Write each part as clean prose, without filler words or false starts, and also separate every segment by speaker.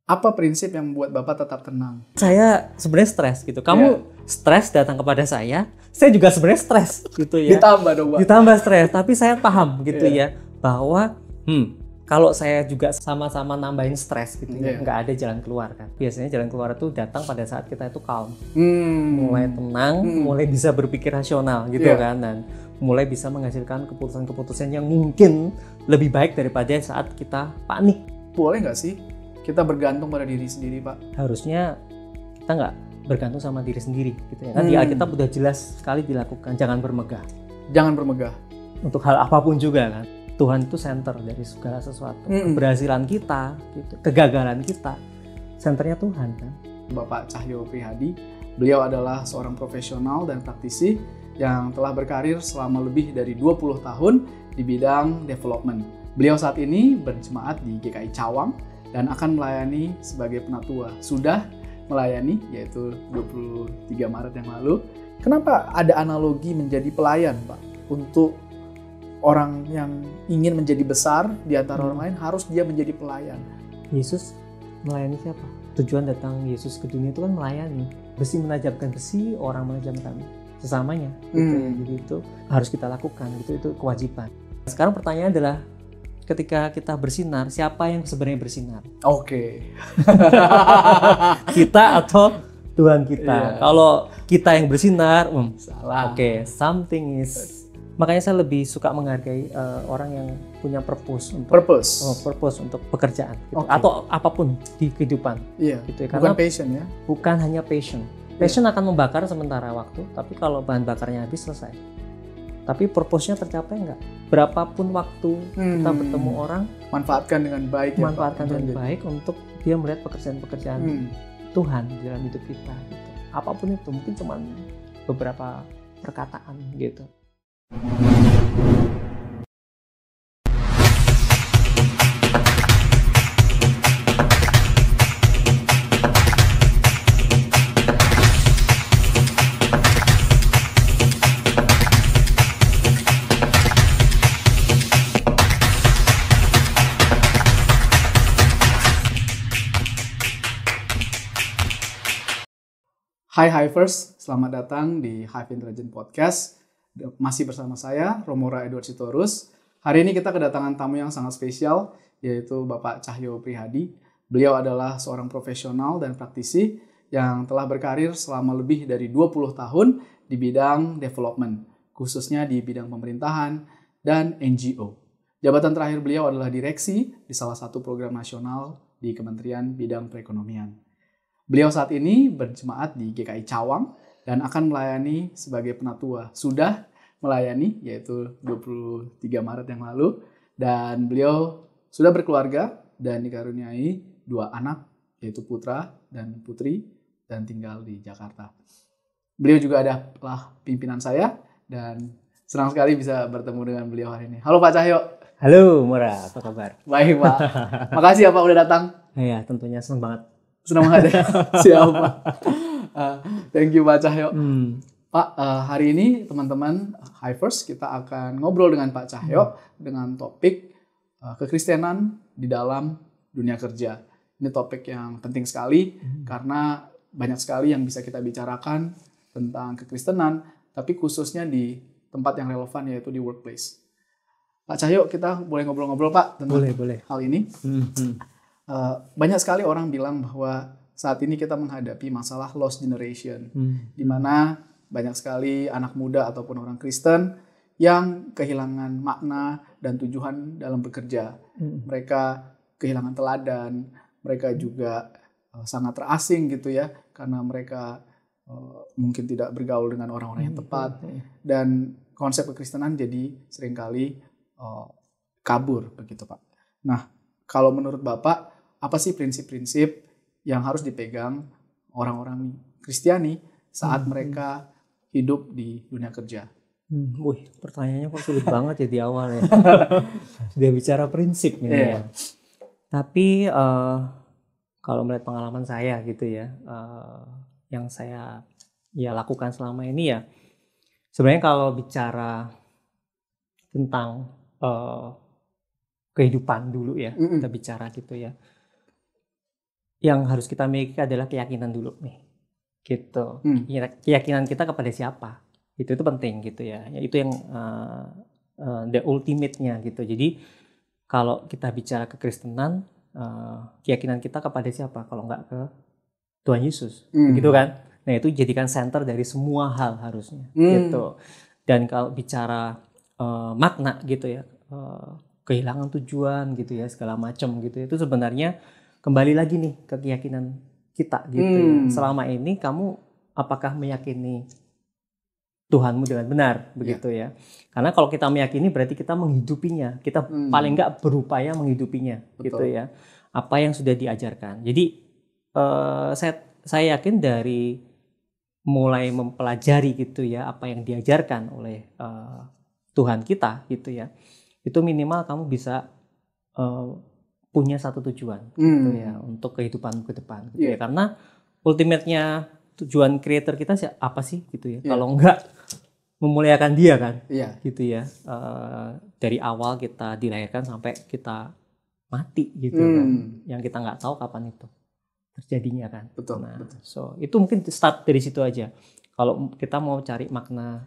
Speaker 1: Apa prinsip yang membuat Bapak tetap tenang?
Speaker 2: Saya sebenarnya stres gitu. Kamu stres datang kepada saya juga sebenarnya stres gitu ya.
Speaker 1: Ditambah dong, Pak.
Speaker 2: Ditambah stres, tapi saya paham gitu ya bahwa kalau saya juga sama-sama nambahin stres gitu ya, nggak ada jalan keluar kan. Biasanya jalan keluar itu datang pada saat kita itu calm, mulai tenang, mulai bisa berpikir rasional gitu kan, dan mulai bisa menghasilkan keputusan-keputusan yang mungkin lebih baik daripada saat kita panik.
Speaker 1: Boleh nggak sih kita bergantung pada diri sendiri, Pak?
Speaker 2: Harusnya kita nggak bergantung sama diri sendiri gitu ya. Kan di Alkitab udah jelas sekali dilakukan, jangan bermegah.
Speaker 1: Jangan bermegah.
Speaker 2: Untuk hal apapun juga kan. Tuhan itu center dari segala sesuatu. Keberhasilan kita, gitu, kegagalan kita, centernya Tuhan kan.
Speaker 1: Bapak Cahyo Prihadi, beliau adalah seorang profesional dan praktisi yang telah berkarir selama lebih dari 20 tahun di bidang development. Beliau saat ini berjemaat di GKI Cawang dan akan melayani sebagai penatua. Sudah melayani, yaitu 23 Maret yang lalu. Kenapa ada analogi menjadi pelayan, Pak? Untuk orang yang ingin menjadi besar di antara orang lain, harus dia menjadi pelayan.
Speaker 2: Yesus melayani siapa? Tujuan datang Yesus ke dunia itu kan melayani. Besi menajamkan besi, orang menajamkan sesamanya. Gitu ya. Jadi itu harus kita lakukan. Itu kewajiban. Sekarang pertanyaannya adalah, ketika kita bersinar, siapa yang sebenarnya bersinar?
Speaker 1: Oke.
Speaker 2: Kita atau Tuhan kita? Kalau kita yang bersinar,
Speaker 1: salah.
Speaker 2: Oke, something is. Makanya saya lebih suka menghargai orang yang punya purpose untuk pekerjaan gitu. Atau apapun di kehidupan.
Speaker 1: Iya.
Speaker 2: Gitu ya.
Speaker 1: Bukan passion ya?
Speaker 2: Bukan hanya passion. Passion akan membakar sementara waktu, tapi kalau bahan bakarnya habis, selesai. Tapi purpose-nya tercapai nggak? Berapapun waktu kita bertemu orang,
Speaker 1: manfaatkan dengan baik.
Speaker 2: Manfaatkan dengan baik untuk dia melihat pekerjaan-pekerjaan Tuhan di dalam hidup kita. Gitu. Apapun itu, mungkin cuma beberapa perkataan gitu.
Speaker 1: Hai Hivers, selamat datang di Hive Intelligent Podcast. Masih bersama saya, Romora Edward Sitorus. Hari ini kita kedatangan tamu yang sangat spesial, yaitu Bapak Cahyo Prihadi. Beliau adalah seorang profesional dan praktisi yang telah berkarir selama lebih dari 20 tahun di bidang development, khususnya di bidang pemerintahan dan NGO. Jabatan terakhir beliau adalah direksi di salah satu program nasional di Kementerian Bidang Perekonomian. Beliau saat ini berjemaat di GKI Cawang dan akan melayani sebagai penatua. Sudah melayani, yaitu 23 Maret yang lalu. Dan beliau sudah berkeluarga dan dikaruniai 2 anak, yaitu putra dan putri, dan tinggal di Jakarta. Beliau juga adalah pimpinan saya dan senang sekali bisa bertemu dengan beliau hari ini. Halo Pak Cahyo.
Speaker 2: Halo Mora, apa kabar?
Speaker 1: Baik Pak. Makasih ya Pak udah datang.
Speaker 2: Iya, tentunya senang banget.
Speaker 1: Senang banget ya. Siap Pak. Thank you Pak Cahyo. Pak, hari ini teman-teman Hivers kita akan ngobrol dengan Pak Cahyo dengan topik kekristenan di dalam dunia kerja. Ini topik yang penting sekali karena banyak sekali yang bisa kita bicarakan tentang kekristenan, tapi khususnya di tempat yang relevan, yaitu di workplace. Pak Cahyo, kita boleh ngobrol-ngobrol Pak tentang hal ini. Banyak sekali orang bilang bahwa saat ini kita menghadapi masalah lost generation, di mana banyak sekali anak muda ataupun orang Kristen yang kehilangan makna dan tujuan dalam bekerja. Mereka kehilangan teladan, mereka juga sangat terasing gitu ya, karena mereka mungkin tidak bergaul dengan orang-orang yang tepat, dan konsep kekristenan jadi seringkali kabur begitu Pak. Nah, kalau menurut Bapak, apa sih prinsip-prinsip yang harus dipegang orang-orang Kristiani saat mereka hidup di dunia kerja?
Speaker 2: Pertanyaannya kok sulit banget ya di awal ya. Dia bicara prinsip ya. Tapi kalau melihat pengalaman saya gitu ya, yang saya lakukan selama ini ya, sebenarnya kalau bicara tentang kehidupan dulu ya, kita bicara gitu ya. yang harus kita miliki adalah keyakinan dulu nih, gitu. Keyakinan kita kepada siapa, itu penting gitu ya. Itu yang the ultimate-nya gitu. Jadi kalau kita bicara kekristenan, keyakinan kita kepada siapa? Kalau nggak ke Tuhan Yesus, begitu kan? Nah itu jadikan center dari semua hal harusnya, gitu. Dan kalau bicara makna gitu ya, kehilangan tujuan gitu ya, segala macam gitu, itu sebenarnya kembali lagi nih ke keyakinan kita gitu ya. Selama ini kamu apakah meyakini Tuhanmu dengan benar begitu ya. Karena kalau kita meyakini berarti kita menghidupinya. Kita paling enggak berupaya menghidupinya. Betul. Gitu ya. Apa yang sudah diajarkan. Jadi saya yakin dari mulai mempelajari gitu ya apa yang diajarkan oleh Tuhan kita gitu ya. Itu minimal kamu bisa punya satu tujuan gitu ya untuk kehidupan ke depan gitu ya. Karena ultimate-nya tujuan creator kita apa sih gitu ya. Kalau enggak memuliakan dia kan gitu ya. Dari awal kita dilahirkan sampai kita mati gitu kan. Yang kita nggak tahu kapan itu terjadinya kan.
Speaker 1: Betul,
Speaker 2: nah,
Speaker 1: betul.
Speaker 2: So itu mungkin start dari situ aja. Kalau kita mau cari makna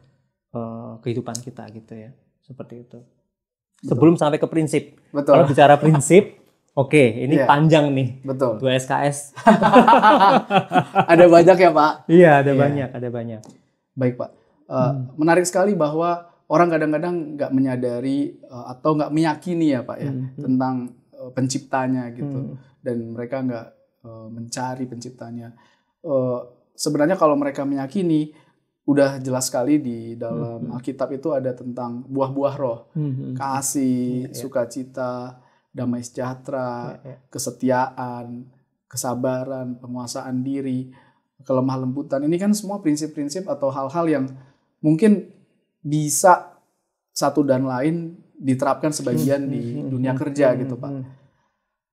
Speaker 2: kehidupan kita gitu ya. Seperti itu. Sebelum sampai ke prinsip.
Speaker 1: Betul.
Speaker 2: Kalau bicara prinsip, oke, ini panjang nih.
Speaker 1: Betul.
Speaker 2: 2 SKS.
Speaker 1: Ada banyak ya Pak?
Speaker 2: Iya, ada banyak.
Speaker 1: Baik Pak. Menarik sekali bahwa orang kadang-kadang nggak menyadari atau nggak meyakini ya Pak ya tentang penciptanya gitu. Dan mereka nggak mencari penciptanya. Sebenarnya kalau mereka meyakini, udah jelas sekali di dalam Alkitab itu ada tentang buah-buah roh, kasih, sukacita, damai sejahtera, kesetiaan, kesabaran, penguasaan diri, kelemah lembutan. Ini kan semua prinsip-prinsip atau hal-hal yang mungkin bisa satu dan lain diterapkan sebagian di dunia kerja gitu Pak.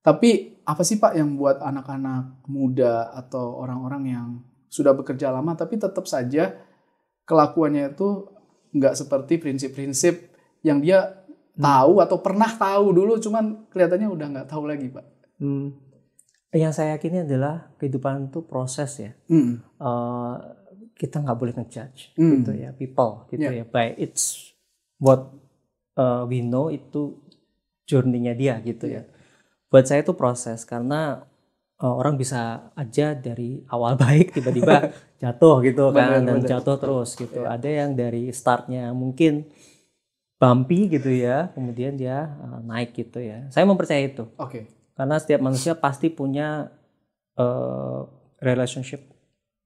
Speaker 1: Tapi apa sih Pak yang buat anak-anak muda atau orang-orang yang sudah bekerja lama tapi tetap saja kelakuannya itu nggak seperti prinsip-prinsip yang dia tahu atau pernah tahu dulu, cuman kelihatannya udah nggak tahu lagi Pak.
Speaker 2: Yang saya yakini adalah kehidupan itu proses ya. Kita nggak boleh ngejudge gitu ya, people gitu ya. By it's what we know itu journey-nya dia gitu ya. Buat saya itu proses karena orang bisa aja dari awal baik tiba-tiba jatuh gitu kan, dan jatuh terus gitu. Ada yang dari startnya mungkin bumpy gitu ya, kemudian dia naik gitu ya. Saya mempercayai itu. Karena setiap manusia pasti punya relationship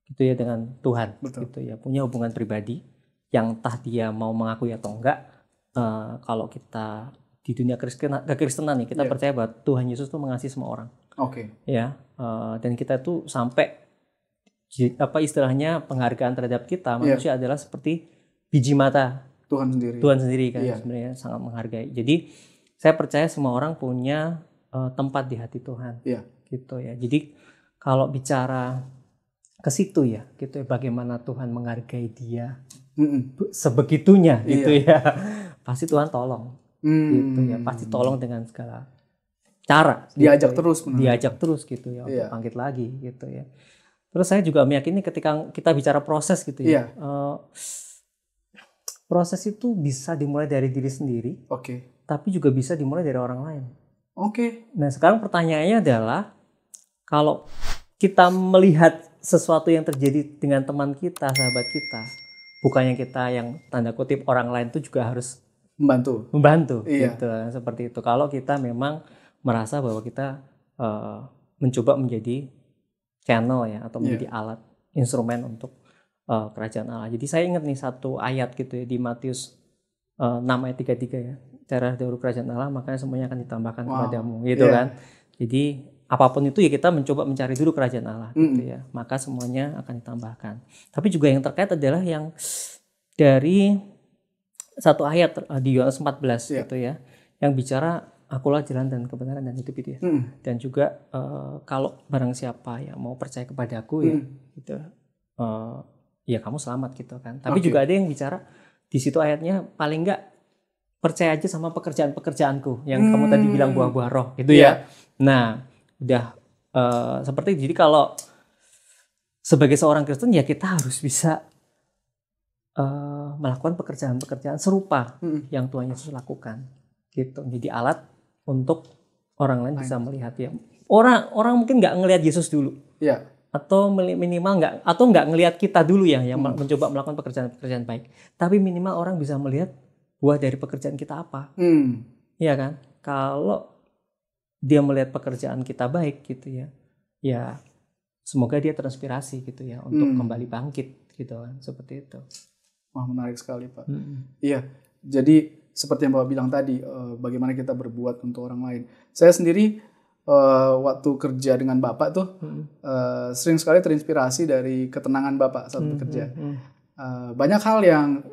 Speaker 2: gitu ya dengan Tuhan. Gitu ya, punya hubungan pribadi yang entah dia mau mengakui atau enggak. Kalau kita di dunia kekristenan nih, kita percaya bahwa Tuhan Yesus tuh mengasihi semua orang. Ya, dan kita tuh sampai apa istilahnya penghargaan terhadap kita manusia adalah seperti biji mata Tuhan sendiri kan, sebenarnya sangat menghargai. Jadi saya percaya semua orang punya tempat di hati Tuhan, gitu ya. Jadi kalau bicara ke situ ya, gitu ya, bagaimana Tuhan menghargai dia sebegitunya, gitu ya. Pasti Tuhan tolong, gitu ya. Pasti tolong dengan segala cara.
Speaker 1: Diajak
Speaker 2: gitu,
Speaker 1: terus,
Speaker 2: diajak terus gitu ya, untuk bangkit lagi, gitu ya. Terus saya juga meyakini ketika kita bicara proses gitu ya. Proses itu bisa dimulai dari diri sendiri, tapi juga bisa dimulai dari orang lain. Nah sekarang pertanyaannya adalah, kalau kita melihat sesuatu yang terjadi dengan teman kita, sahabat kita, bukannya kita yang tanda kutip orang lain itu juga harus membantu gitu, seperti itu. Kalau kita memang merasa bahwa kita mencoba menjadi channel ya, atau menjadi alat, instrumen untuk kerajaan Allah. Jadi saya ingat nih satu ayat gitu ya di Matius 6 ayat 33 ya. Cara dahulu kerajaan Allah, makanya semuanya akan ditambahkan kepadamu gitu kan. Jadi apapun itu ya kita mencoba mencari dulu kerajaan Allah gitu ya. Maka semuanya akan ditambahkan. Tapi juga yang terkait adalah yang dari satu ayat di Yohanes 14 gitu ya. Yang bicara akulah jalan dan kebenaran dan hidup itu ya. Dan juga kalau barang siapa yang mau percaya kepadaku ya gitu. Ya kamu selamat gitu kan. Tapi juga ada yang bicara di situ ayatnya, paling enggak percaya aja sama pekerjaan-pekerjaanku yang kamu tadi bilang buah-buah roh gitu ya. Nah, udah Seperti jadi kalau sebagai seorang Kristen ya kita harus bisa melakukan pekerjaan-pekerjaan serupa yang Tuhan Yesus lakukan gitu. Jadi alat untuk orang lain bisa melihat ya. Orang mungkin nggak ngelihat Yesus dulu.
Speaker 1: Iya.
Speaker 2: Atau minimal nggak ngelihat kita dulu ya yang mencoba melakukan pekerjaan-pekerjaan baik. Tapi minimal orang bisa melihat buah dari pekerjaan kita apa. Iya kan? Kalau dia melihat pekerjaan kita baik gitu ya. Ya semoga dia terinspirasi gitu ya untuk kembali bangkit gitu kan, seperti itu.
Speaker 1: Wah, menarik sekali, Pak. Iya. Jadi seperti yang Bapak bilang tadi, bagaimana kita berbuat untuk orang lain. Saya sendiri waktu kerja dengan Bapak tuh sering sekali terinspirasi dari ketenangan Bapak saat bekerja. Banyak hal yang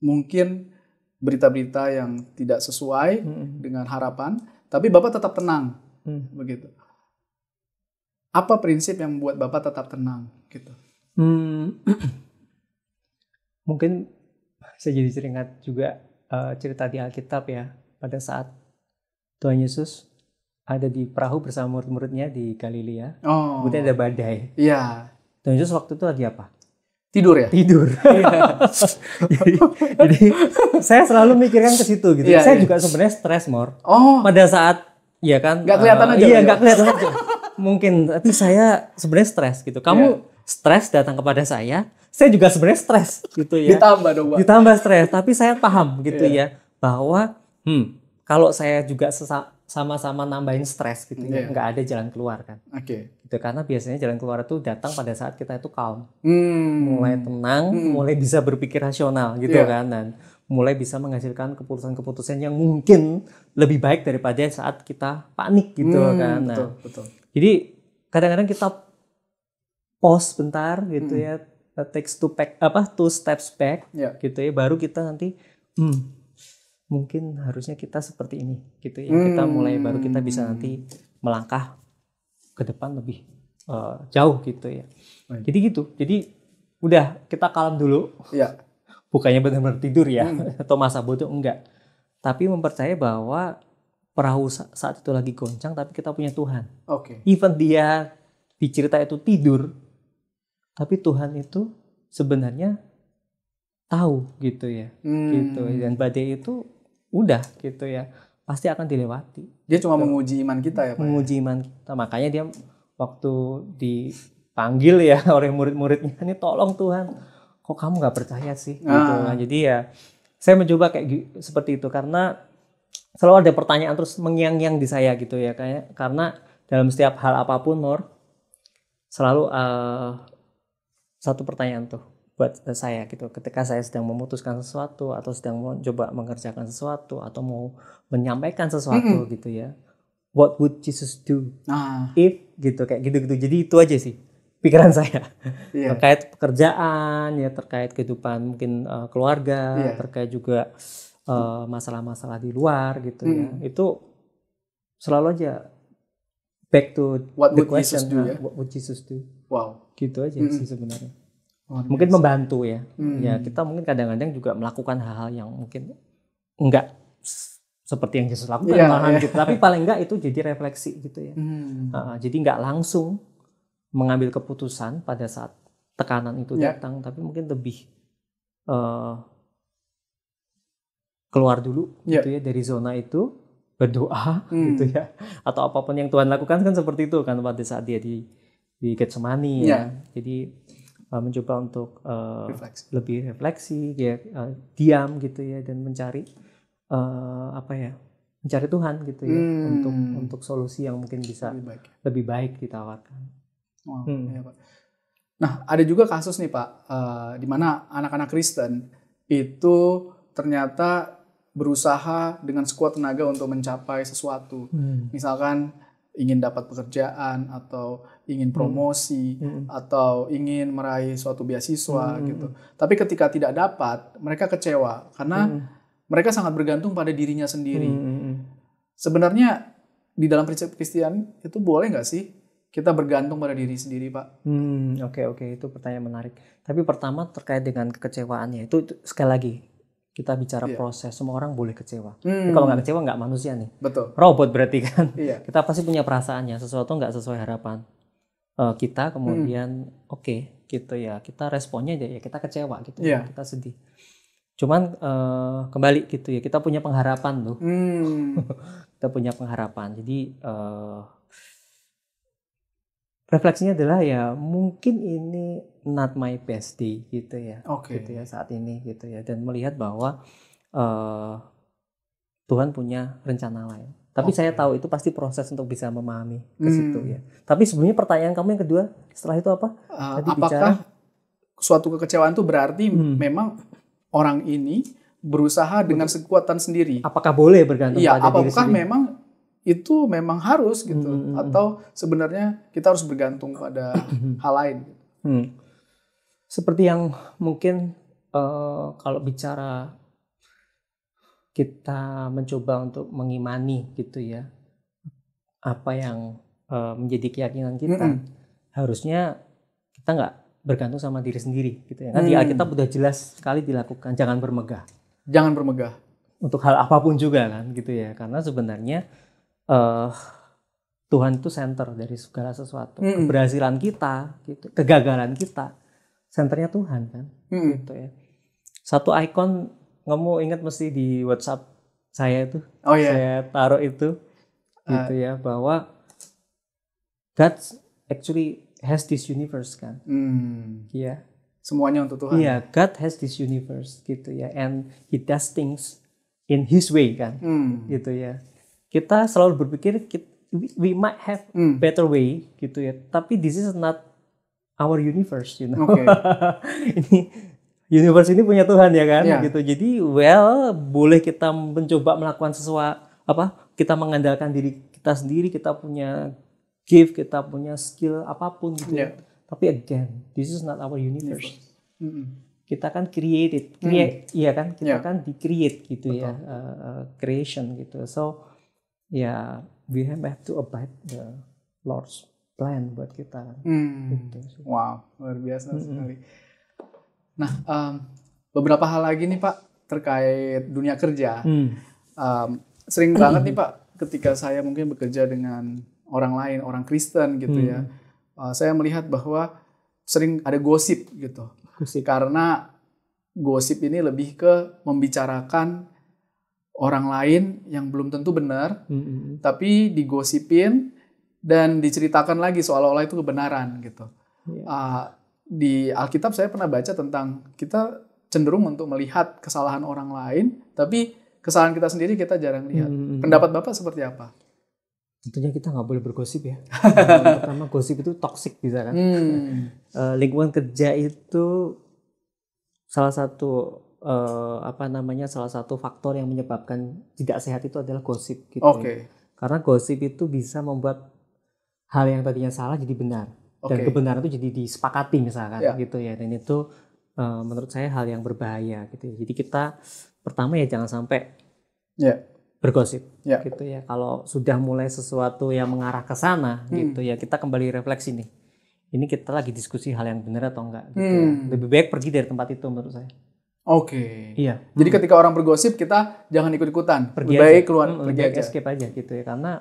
Speaker 1: mungkin berita-berita yang tidak sesuai dengan harapan, tapi Bapak tetap tenang, begitu. Apa prinsip yang membuat Bapak tetap tenang, gitu?
Speaker 2: Mungkin saya jadi teringat juga cerita di Alkitab ya, pada saat Tuhan Yesus ada di perahu bersama murid-muridnya di Galilea, kemudian ada badai.
Speaker 1: Iya.
Speaker 2: Tuhan Yesus waktu itu lagi apa?
Speaker 1: Tidur ya?
Speaker 2: Tidur. jadi saya selalu mikirkan ke situ gitu. Saya juga sebenarnya stres, Mor. Pada saat ya kan?
Speaker 1: Nggak kelihatan aja.
Speaker 2: Iya, nggak kelihatan aja. Mungkin, tapi saya sebenarnya stres gitu. Kamu stres datang kepada saya juga sebenarnya stres gitu ya.
Speaker 1: Ditambah dong, Pak.
Speaker 2: Ditambah stres, tapi saya paham gitu ya bahwa kalau saya juga sama-sama nambahin stres gitu ya, nggak ada jalan keluar kan. Gitu, karena biasanya jalan keluar itu datang pada saat kita itu calm, mulai tenang, mulai bisa berpikir rasional gitu kan, dan mulai bisa menghasilkan keputusan-keputusan yang mungkin lebih baik daripada saat kita panik gitu kan. Nah,
Speaker 1: betul.
Speaker 2: Jadi kadang-kadang kita pause bentar gitu ya, takes two steps back gitu ya, baru kita nanti mungkin harusnya kita seperti ini gitu ya. Kita mulai baru kita bisa nanti melangkah ke depan lebih jauh gitu ya. Jadi gitu. Jadi udah kita kalem dulu.
Speaker 1: Iya.
Speaker 2: Bukannya benar-benar tidur ya atau masa bodoh, enggak. Tapi mempercayai bahwa perahu saat itu lagi goncang, tapi kita punya Tuhan. Even dia di cerita itu tidur, tapi Tuhan itu sebenarnya tahu gitu ya. Gitu. Dan badai itu udah gitu ya, pasti akan dilewati.
Speaker 1: Dia cuma menguji iman kita ya, Pak.
Speaker 2: Menguji iman kita. Makanya dia waktu dipanggil ya oleh murid-muridnya, ini tolong Tuhan, kok kamu nggak percaya sih? Gitu. Nah, jadi ya saya mencoba kayak seperti itu karena selalu ada pertanyaan terus mengiang-ngiang di saya gitu ya, karena dalam setiap hal apapun, Nor, selalu satu pertanyaan tuh buat saya gitu, ketika saya sedang memutuskan sesuatu atau sedang mencoba mengerjakan sesuatu atau mau menyampaikan sesuatu gitu ya, what would Jesus do if gitu, kayak gitu-gitu. Jadi itu aja sih pikiran saya terkait pekerjaan ya, terkait kehidupan mungkin keluarga, terkait juga masalah-masalah di luar gitu ya. Itu selalu aja back to
Speaker 1: what
Speaker 2: the
Speaker 1: would
Speaker 2: question,
Speaker 1: Jesus do, ya?
Speaker 2: What would Jesus do?
Speaker 1: Wow.
Speaker 2: Gitu aja sih sebenarnya. Mungkin membantu ya. Ya kita mungkin kadang-kadang juga melakukan hal-hal yang mungkin enggak seperti yang Yesus lakukan gitu. Tapi paling enggak itu jadi refleksi gitu ya. Jadi enggak langsung mengambil keputusan pada saat tekanan itu datang, tapi mungkin lebih keluar dulu gitu ya dari zona itu, berdoa gitu ya, atau apapun yang Tuhan lakukan kan seperti itu kan pada saat dia di Getsemani ya. Jadi mencoba untuk lebih refleksi ya, diam gitu ya, dan mencari mencari Tuhan gitu ya, untuk solusi yang mungkin bisa lebih baik ditawarkan.
Speaker 1: Ya, Pak. Nah, ada juga kasus nih, Pak, di mana anak-anak Kristen itu ternyata berusaha dengan sekuat tenaga untuk mencapai sesuatu. Misalkan ingin dapat pekerjaan atau ingin promosi atau ingin meraih suatu beasiswa gitu. Tapi ketika tidak dapat, mereka kecewa karena mereka sangat bergantung pada dirinya sendiri. Sebenarnya di dalam prinsip Kristen itu boleh nggak sih kita bergantung pada diri sendiri, Pak?
Speaker 2: Oke, itu pertanyaan menarik. Tapi pertama terkait dengan kekecewaannya itu sekali lagi kita bicara proses, semua orang boleh kecewa. Kalau nggak kecewa nggak manusia nih.
Speaker 1: Betul.
Speaker 2: Robot berarti kan.
Speaker 1: Iya.
Speaker 2: Kita pasti punya perasaannya, sesuatu nggak sesuai harapan kita, kemudian oke, gitu ya. Kita responnya ya kita kecewa gitu, kita sedih. Cuman kembali gitu ya, kita punya pengharapan loh. Kita punya pengharapan. Jadi refleksinya adalah ya mungkin ini not my best day gitu ya, gitu ya saat ini gitu ya, dan melihat bahwa Tuhan punya rencana lain. Tapi saya tahu itu pasti proses untuk bisa memahami ke situ ya. Tapi sebenarnya pertanyaan kamu yang kedua setelah itu apa?
Speaker 1: Apakah suatu kekecewaan itu berarti memang orang ini berusaha dengan kekuatan sendiri?
Speaker 2: Apakah boleh bergantung pada diri sendiri?
Speaker 1: Apakah memang itu memang harus gitu? Atau sebenarnya kita harus bergantung pada hal lain?
Speaker 2: Seperti yang mungkin kalau bicara kita mencoba untuk mengimani gitu ya, apa yang menjadi keyakinan kita, harusnya kita nggak bergantung sama diri sendiri gitu ya. Kan di Alkitab udah jelas sekali dilakukan, jangan bermegah.
Speaker 1: Jangan bermegah.
Speaker 2: Untuk hal apapun juga kan gitu ya. Karena sebenarnya Tuhan itu center dari segala sesuatu. Keberhasilan kita, gitu, kegagalan kita, centernya Tuhan kan. Gitu ya. Satu ikon, kamu ingat mesti di WhatsApp saya itu, saya taruh itu, gitu ya, bahwa God actually has this universe kan. Iya.
Speaker 1: Semuanya untuk Tuhan.
Speaker 2: Iya, God has this universe gitu ya, and He does things in His way kan, gitu ya. Kita selalu berpikir we might have better way gitu ya, tapi this is not our universe, you know. Ini universe ini punya Tuhan ya kan, gitu. Jadi boleh kita mencoba melakukan sesuatu kita mengandalkan diri kita sendiri, kita punya gift, kita punya skill apapun gitu ya. Tapi again, this is not our universe. Kita kan create, iya kan? Kita kan di-create gitu. Betul. Ya, creation gitu. So, ya we have to abide the Lord's plan buat kita. Gitu.
Speaker 1: Wow, luar biasa sekali. Nah, beberapa hal lagi nih Pak terkait dunia kerja. Sering banget nih Pak, ketika saya mungkin bekerja dengan orang lain, orang Kristen gitu ya, saya melihat bahwa sering ada gosip gitu. Karena gosip ini lebih ke membicarakan orang lain yang belum tentu benar, tapi digosipin dan diceritakan lagi seolah-olah itu kebenaran gitu. Di Alkitab saya pernah baca tentang kita cenderung untuk melihat kesalahan orang lain, tapi kesalahan kita sendiri kita jarang lihat. Pendapat Bapak seperti apa?
Speaker 2: Tentunya kita nggak boleh bergosip ya. Pertama, gosip itu toksik bisa kan. Lingkungan kerja itu salah satu salah satu faktor yang menyebabkan tidak sehat itu adalah gosip gitu. Ya. Karena gosip itu bisa membuat hal yang tadinya salah jadi benar. Dan kebenaran itu jadi disepakati misalkan gitu ya. Dan itu menurut saya hal yang berbahaya gitu ya. Jadi kita pertama ya jangan sampai bergosip gitu ya. Kalau sudah mulai sesuatu yang mengarah ke sana gitu ya, kita kembali refleksi nih. Ini kita lagi diskusi hal yang benar atau enggak gitu ya. Lebih baik pergi dari tempat itu menurut saya.
Speaker 1: Iya. Jadi ketika orang bergosip kita jangan ikut-ikutan.
Speaker 2: Pergi
Speaker 1: lebih baik keluar,
Speaker 2: pergi aja. Escape aja gitu ya. Karena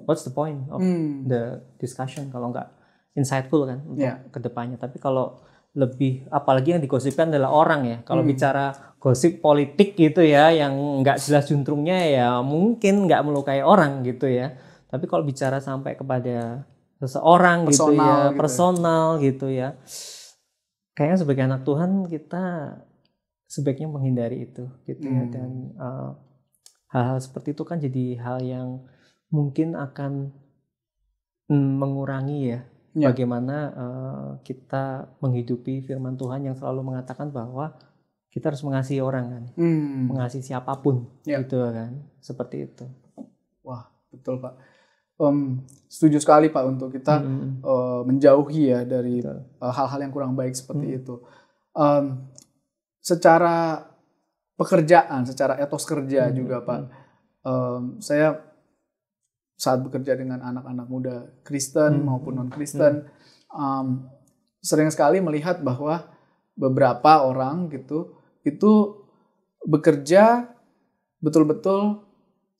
Speaker 2: what's the point of the discussion kalau enggak insightful kan untuk kedepannya. Tapi kalau lebih, apalagi yang digosipkan adalah orang ya. Kalau bicara gosip politik gitu ya, yang nggak jelas juntrungnya ya mungkin nggak melukai orang gitu ya. Tapi kalau bicara sampai kepada seseorang personal gitu ya, kayaknya sebagai anak Tuhan kita sebaiknya menghindari itu gitu ya. Dan hal-hal seperti itu kan jadi hal yang mungkin akan mengurangi ya. Bagaimana kita menghidupi firman Tuhan yang selalu mengatakan bahwa kita harus mengasihi orang kan, mengasihi siapapun gitu kan, seperti itu.
Speaker 1: Wah, betul Pak. Setuju sekali Pak untuk kita menjauhi ya dari hal-hal yang kurang baik seperti itu. Secara pekerjaan, secara etos kerja juga Pak, saya saat bekerja dengan anak-anak muda Kristen maupun non-Kristen, sering sekali melihat bahwa beberapa orang gitu itu bekerja betul-betul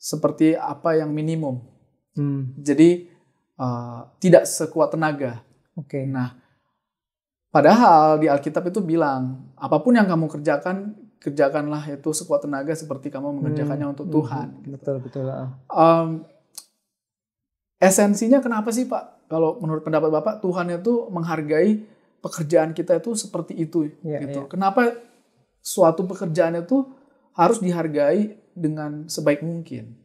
Speaker 1: seperti apa yang minimum. Jadi tidak sekuat tenaga.
Speaker 2: Oke.
Speaker 1: Nah, padahal di Alkitab itu bilang, apapun yang kamu kerjakan, kerjakanlah itu sekuat tenaga seperti kamu mengerjakannya untuk Tuhan.
Speaker 2: Betul.
Speaker 1: Esensinya kenapa sih Pak? Kalau menurut pendapat Bapak, Tuhan itu menghargai pekerjaan kita itu seperti itu. Gitu. Kenapa suatu pekerjaan itu harus dihargai dengan sebaik mungkin?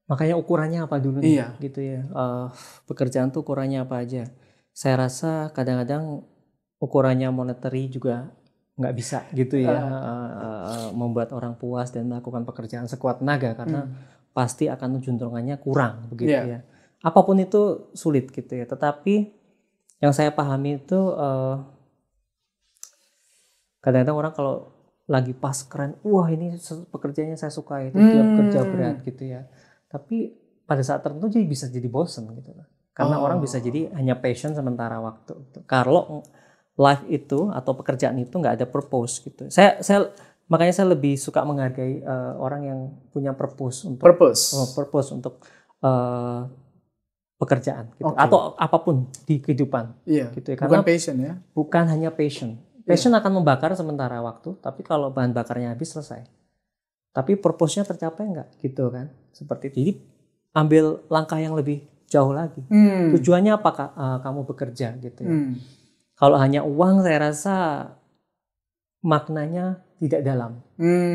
Speaker 2: Makanya ukurannya apa dulu nih, gitu ya. Pekerjaan tuh ukurannya apa aja. Saya rasa kadang-kadang ukurannya monetary juga nggak bisa gitu ya, membuat orang puas dan melakukan pekerjaan sekuat tenaga karena pasti akan ujung-ujungnya kurang begitu ya. Apapun itu sulit gitu ya. Tetapi yang saya pahami itu kadang-kadang orang kalau lagi pas keren, wah ini pekerjaannya saya suka itu, dia bekerja berat gitu ya. Tapi pada saat tertentu jadi bisa jadi bosen gitu. Karena orang bisa jadi hanya passion sementara waktu. Kalau life itu atau pekerjaan itu nggak ada purpose gitu. Makanya saya lebih suka menghargai orang yang punya purpose untuk pekerjaan gitu. Atau apapun di kehidupan. Gitu ya. Karena
Speaker 1: bukan passion ya.
Speaker 2: Bukan hanya passion. Passion akan membakar sementara waktu, tapi kalau bahan bakarnya habis selesai. Tapi purpose-nya tercapai nggak gitu kan? Seperti itu. Jadi ambil langkah yang lebih jauh lagi. Tujuannya apa kamu bekerja gitu ya? Kalau hanya uang saya rasa maknanya tidak dalam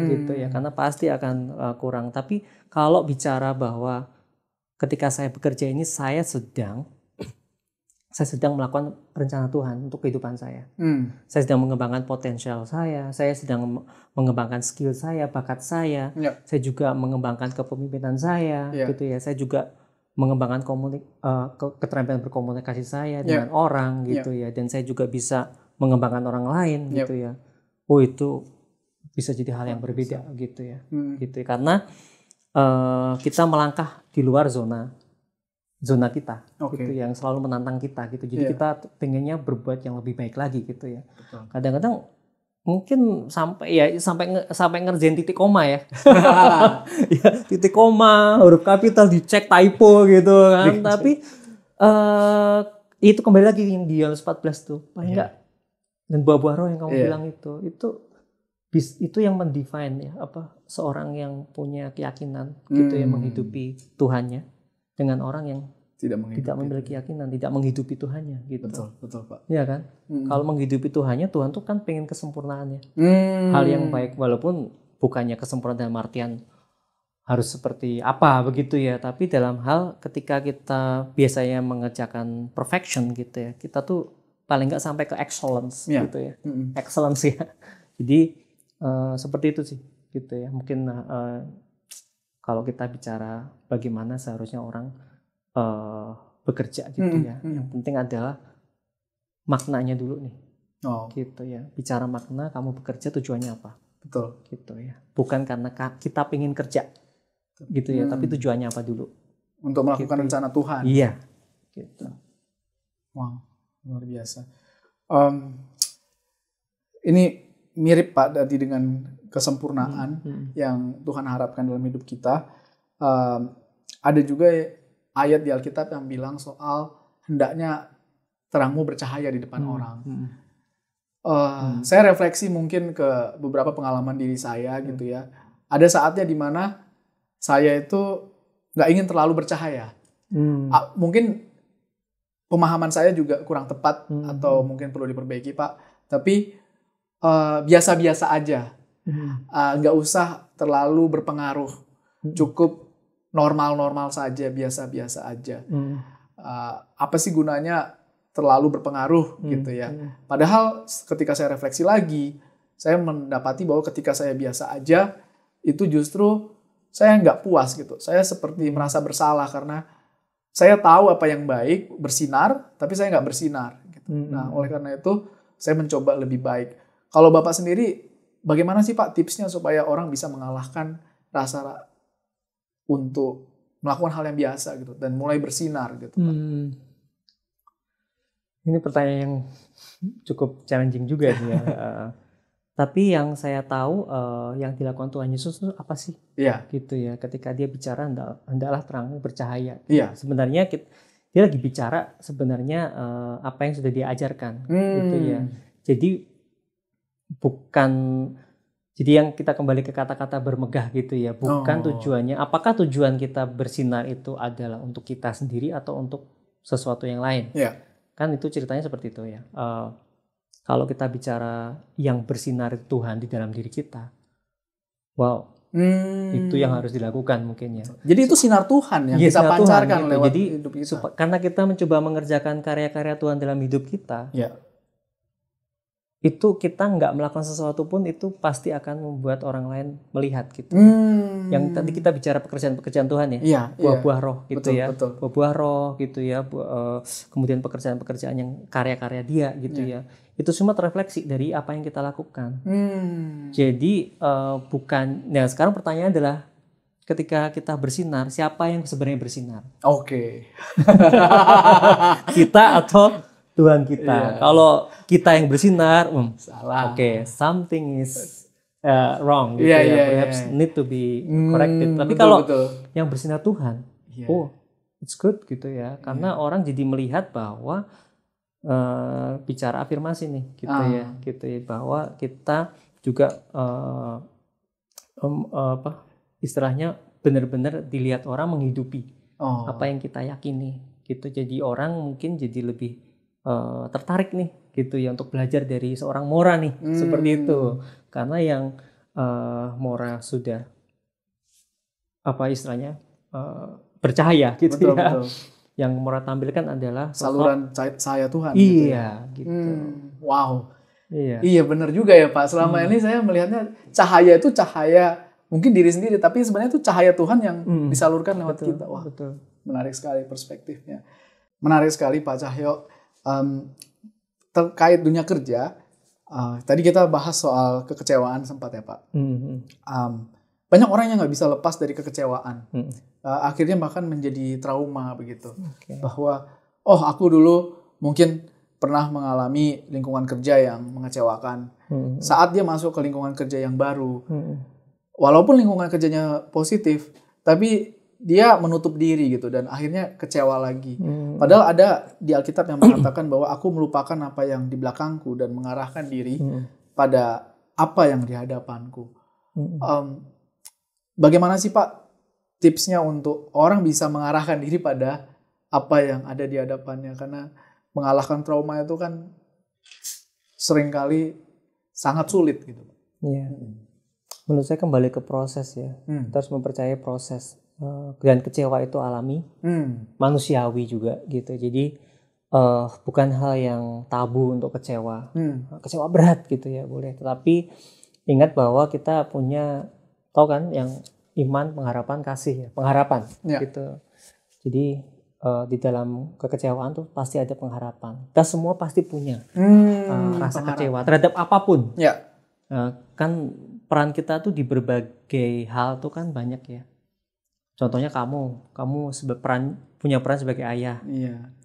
Speaker 2: gitu ya, karena pasti akan kurang. Tapi kalau bicara bahwa ketika saya bekerja ini saya sedang melakukan rencana Tuhan untuk kehidupan saya. Saya sedang mengembangkan potensial saya sedang mengembangkan skill saya, bakat saya. Saya juga mengembangkan kepemimpinan saya, gitu ya. Saya juga mengembangkan keterampilan berkomunikasi saya dengan orang, gitu ya. Dan saya juga bisa mengembangkan orang lain, gitu ya. Oh itu bisa jadi hal yang berbeda, gitu ya. Gitu ya. Karena kita melangkah di luar zona kita, gitu, yang selalu menantang kita gitu. Jadi kita pengennya berbuat yang lebih baik lagi gitu ya. Kadang-kadang mungkin sampai ngerjain titik koma ya. Titik koma, huruf kapital dicek typo gitu kan. Tapi itu kembali lagi yang di Yohanes 14 tuh, paling enggak dan buah-buah roh yang kamu bilang itu yang mendefine ya seorang yang punya keyakinan gitu ya, menghidupi Tuhannya dengan orang yang tidak memiliki keyakinan, tidak menghidupi Tuhannya gitu.
Speaker 1: Betul Pak.
Speaker 2: Iya kan? Kalau menghidupi Tuhannya, Tuhan tuh kan pengen kesempurnaannya. Hal yang baik, walaupun bukannya kesempurnaan dalam artian harus seperti apa begitu ya, tapi dalam hal ketika kita biasanya mengerjakan perfection gitu ya, kita tuh paling nggak sampai ke excellence gitu ya. Excellence ya. Jadi seperti itu sih gitu ya. Mungkin kalau kita bicara bagaimana seharusnya orang bekerja gitu ya. Yang penting adalah maknanya dulu nih. Gitu ya. Bicara makna, kamu bekerja tujuannya apa?
Speaker 1: Betul.
Speaker 2: Gitu ya. Bukan karena kita pengen kerja gitu ya, tapi tujuannya apa dulu?
Speaker 1: Untuk melakukan rencana Tuhan.
Speaker 2: Iya. Gitu.
Speaker 1: Wow, luar biasa. Ini mirip Pak tadi dengan kesempurnaan yang Tuhan harapkan dalam hidup kita. Ada juga ayat di Alkitab yang bilang soal hendaknya terangmu bercahaya di depan orang. Saya refleksi mungkin ke beberapa pengalaman diri saya gitu ya. Ada saatnya di mana saya itu nggak ingin terlalu bercahaya. Mungkin pemahaman saya juga kurang tepat atau mungkin perlu diperbaiki Pak. Tapi biasa-biasa aja. Nggak usah terlalu berpengaruh. Cukup normal-normal saja, biasa-biasa aja. Apa sih gunanya terlalu berpengaruh gitu ya. Padahal ketika saya refleksi lagi, saya mendapati bahwa ketika saya biasa aja, itu justru saya nggak puas gitu. Saya seperti merasa bersalah karena saya tahu apa yang baik, bersinar, tapi saya nggak bersinar. Gitu. Nah, oleh karena itu, saya mencoba lebih baik. Kalau Bapak sendiri, bagaimana sih Pak tipsnya supaya orang bisa mengalahkan rasa untuk melakukan hal yang biasa gitu dan mulai bersinar gitu Pak?
Speaker 2: Ini pertanyaan yang cukup challenging juga sih ya. Tapi yang saya tahu yang dilakukan Tuhan Yesus itu apa sih?
Speaker 1: Iya.
Speaker 2: Gitu ya. Ketika dia bicara hendaklah terang bercahaya.
Speaker 1: Iya.
Speaker 2: Sebenarnya dia lagi bicara sebenarnya apa yang sudah diajarkan gitu ya. Jadi bukan, jadi yang kita kembali ke kata-kata bermegah gitu ya. Bukan tujuannya, apakah tujuan kita bersinar itu adalah untuk kita sendiri atau untuk sesuatu yang lain?
Speaker 1: Iya.
Speaker 2: Kan itu ceritanya seperti itu ya. Kalau kita bicara yang bersinar Tuhan di dalam diri kita, wow, itu yang harus dilakukan mungkin ya.
Speaker 1: Jadi itu sinar Tuhan yang kita pancarkan gitu, lewat hidup kita.
Speaker 2: Karena kita mencoba mengerjakan karya-karya Tuhan dalam hidup kita, itu kita nggak melakukan sesuatu pun itu pasti akan membuat orang lain melihat gitu. Yang tadi kita bicara pekerjaan-pekerjaan Tuhan ya, buah-buah roh gitu, betul, ya, buah-buah roh gitu ya, kemudian pekerjaan-pekerjaan yang karya-karya dia gitu ya, itu semua terrefleksi dari apa yang kita lakukan. Jadi bukan, nah sekarang pertanyaannya adalah ketika kita bersinar, siapa yang sebenarnya bersinar?
Speaker 1: Oke.
Speaker 2: Kita atau Tuhan kita? Kalau kita yang bersinar,
Speaker 1: salah.
Speaker 2: Oke, something is wrong gitu ya, perhaps need to be corrected. Tapi kalau yang bersinar Tuhan, it's good gitu ya, karena orang jadi melihat bahwa bicara afirmasi nih gitu ya, bahwa kita juga istilahnya benar-benar dilihat orang menghidupi apa yang kita yakini gitu. Jadi orang mungkin jadi lebih tertarik nih gitu ya untuk belajar dari seorang Mora nih, seperti itu, karena yang Mora sudah apa istilahnya bercahaya gitu, betul. Yang Mora tampilkan adalah
Speaker 1: saluran cahaya Tuhan.
Speaker 2: Iya gitu.
Speaker 1: Wow. Iya benar juga ya Pak. Selama ini saya melihatnya cahaya itu cahaya mungkin diri sendiri, tapi sebenarnya itu cahaya Tuhan yang disalurkan lewat kita. Wah, betul. Menarik sekali perspektifnya. Menarik sekali Pak Cahyo. Terkait dunia kerja, tadi kita bahas soal kekecewaan sempat ya Pak. Banyak orang yang nggak bisa lepas dari kekecewaan. Akhirnya bahkan menjadi trauma begitu. Bahwa aku dulu mungkin pernah mengalami lingkungan kerja yang mengecewakan. Saat dia masuk ke lingkungan kerja yang baru, walaupun lingkungan kerjanya positif, tapi dia menutup diri gitu dan akhirnya kecewa lagi. Padahal ada di Alkitab yang mengatakan bahwa aku melupakan apa yang di belakangku dan mengarahkan diri pada apa yang di hadapanku. Bagaimana sih Pak tipsnya untuk orang bisa mengarahkan diri pada apa yang ada di hadapannya? Karena mengalahkan trauma itu kan seringkali sangat sulit gitu.
Speaker 2: Iya. Menurut saya kembali ke proses ya. Kita harus mempercayai proses. Dan kecewa itu alami, manusiawi juga gitu. Jadi bukan hal yang tabu untuk kecewa. Kecewa berat gitu ya, boleh. Tetapi ingat bahwa kita punya, tahu kan, yang iman, pengharapan, kasih ya, pengharapan gitu. Jadi di dalam kekecewaan tuh pasti ada pengharapan. Kita semua pasti punya rasa kecewa terhadap apapun. Kan peran kita tuh di berbagai hal tuh kan banyak ya. Contohnya kamu punya peran sebagai ayah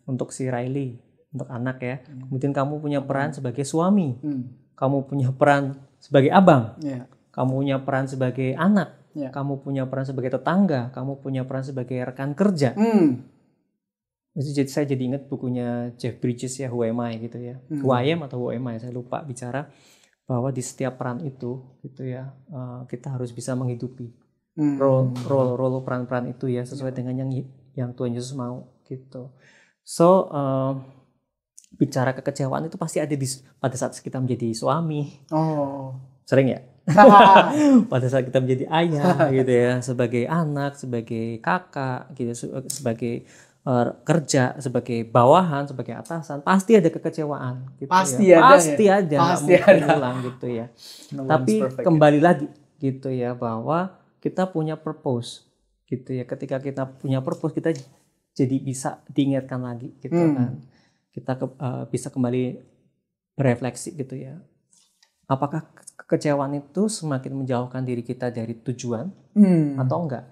Speaker 2: untuk si Riley, untuk anak ya. Kemudian kamu punya peran sebagai suami, kamu punya peran sebagai abang, kamu punya peran sebagai anak, kamu punya peran sebagai tetangga, kamu punya peran sebagai rekan kerja. Jadi saya jadi ingat bukunya Jeff Bridges ya, Who Am I gitu ya, Who I Am atau Who Am I, saya lupa, bicara bahwa di setiap peran itu gitu ya, kita harus bisa menghidupi role peran-peran itu ya sesuai dengan yang Tuhan Yesus mau gitu. So bicara kekecewaan itu pasti ada pada saat kita menjadi suami. Sering ya. Pada saat kita menjadi ayah gitu ya, sebagai anak, sebagai kakak gitu, sebagai kerja, sebagai bawahan, sebagai atasan, pasti ada kekecewaan gitu. Pasti ada hilang gitu ya. Tapi kembali lagi gitu ya, bahwa kita punya purpose gitu ya. Ketika kita punya purpose, kita jadi bisa diingatkan lagi gitu kan. Kita bisa kembali berefleksi gitu ya. Apakah kekecewaan itu semakin menjauhkan diri kita dari tujuan atau enggak?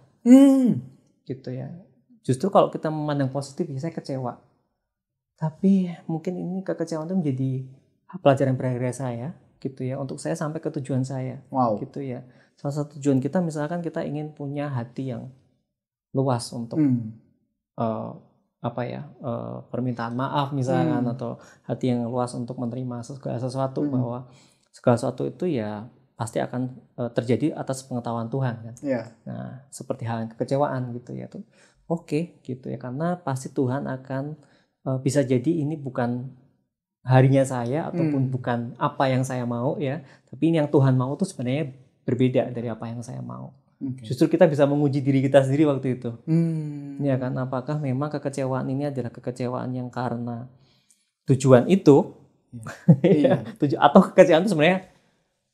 Speaker 2: Gitu ya. Justru kalau kita memandang positif, ya saya kecewa. Tapi mungkin ini kekecewaan itu menjadi pelajaran berharga saya gitu ya, untuk saya sampai ke tujuan saya.
Speaker 1: Wow.
Speaker 2: Gitu ya. Salah satu tujuan kita misalkan kita ingin punya hati yang luas untuk permintaan maaf misalkan, atau hati yang luas untuk menerima segala sesuatu, bahwa segala sesuatu itu ya pasti akan terjadi atas pengetahuan Tuhan kan. Nah, seperti hal kekecewaan gitu ya tuh. Oke, gitu ya, karena pasti Tuhan akan bisa jadi ini bukan harinya saya ataupun bukan apa yang saya mau ya, tapi ini yang Tuhan mau tuh sebenarnya berbeda dari apa yang saya mau. Justru kita bisa menguji diri kita sendiri waktu itu. Ya kan, apakah memang kekecewaan ini adalah kekecewaan yang karena tujuan itu atau kekecewaan itu sebenarnya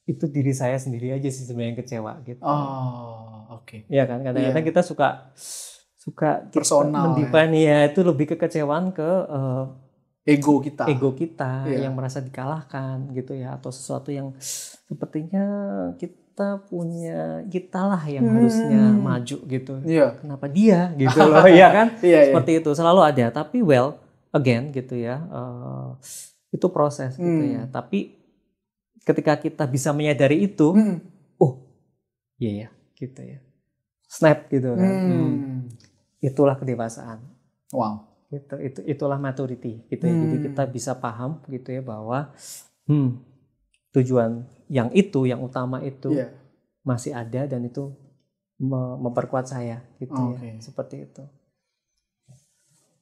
Speaker 2: itu diri saya sendiri aja sih sebenarnya yang kecewa gitu. Ya kan, kadang-kadang kita suka
Speaker 1: personal
Speaker 2: mendefine ya itu lebih kekecewaan ke ego kita yang merasa dikalahkan gitu ya, atau sesuatu yang sepertinya kitalah yang harusnya maju gitu. Kenapa dia gitu loh ya kan? Seperti itu selalu ada, tapi again gitu ya, itu proses gitu ya. Tapi ketika kita bisa menyadari itu, gitu ya, snap gitu kan. Itulah kedewasaan.
Speaker 1: Wow.
Speaker 2: Itulah maturity gitu ya. Jadi kita bisa paham gitu ya bahwa tujuan yang utama itu masih ada, dan itu memperkuat saya gitu ya. Seperti itu.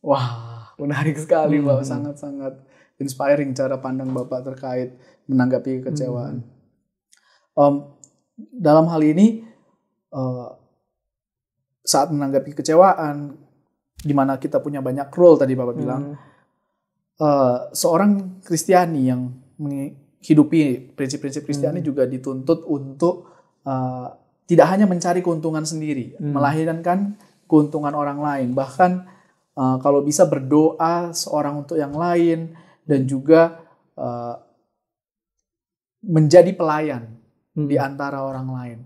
Speaker 1: Wah, menarik sekali Pak, sangat-sangat inspiring cara pandang Bapak terkait menanggapi kekecewaan. Dalam hal ini saat menanggapi kekecewaan, di mana kita punya banyak role tadi Bapak bilang, seorang Kristiani yang menghidupi prinsip-prinsip Kristiani juga dituntut untuk tidak hanya mencari keuntungan sendiri, melainkan keuntungan orang lain. Bahkan kalau bisa berdoa seorang untuk yang lain, dan juga menjadi pelayan di antara orang lain.